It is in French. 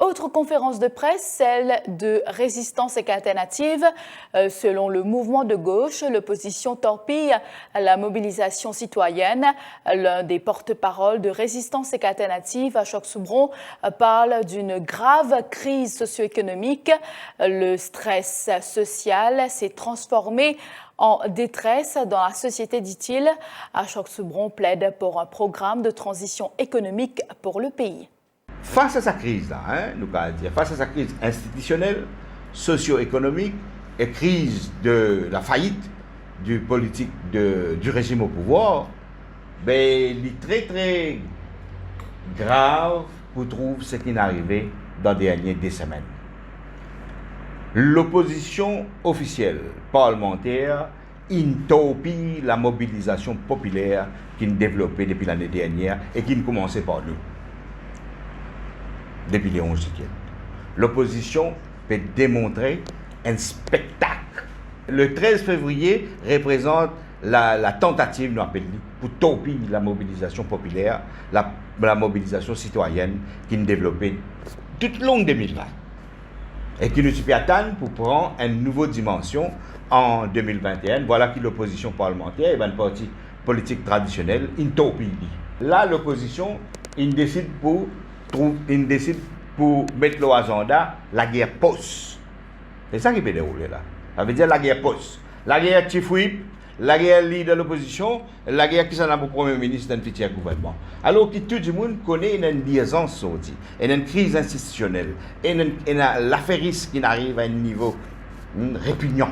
Autre conférence de presse, celle de Résistance et alternative. Selon le mouvement de gauche, l'opposition torpille la mobilisation citoyenne. L'un des porte-parole de Résistance et alternative, Achok Soubron, parle d'une grave crise socio-économique. Le stress social s'est transformé en détresse dans la société, dit-il. Achok Soubron plaide pour un programme de transition économique pour le pays. Face à sa crise-là, nous allons dire, face à sa crise institutionnelle, socio-économique et crise de la faillite du politique du régime au pouvoir, ben, il est très très grave pour trouver ce qui est arrivé dans les dernières semaines. L'opposition officielle parlementaire intopie la mobilisation populaire qui est développée depuis l'année dernière et qui a commencé par nous. Depuis les 11 juillet. L'opposition peut démontrer un spectacle. Le 13 février représente la tentative, nous appelons, pour topier la mobilisation populaire, la mobilisation citoyenne qui est développée toute longue 2020 et qui nous peut attendre pour prendre une nouvelle dimension en 2021. Voilà que l'opposition parlementaire et une partie politique traditionnelle, une topie. Là, l'opposition, il décide pour mettre au agenda la guerre post. C'est ça qui peut dérouler là. Ça veut dire la guerre post. La guerre chief whip, la guerre leader de l'opposition, la guerre qui s'en a pour Premier ministre d'un futur gouvernement. Alors que tout le monde connaît une liaison sortie, une crise institutionnelle, et l'affairisme qui arrive à un niveau répugnant.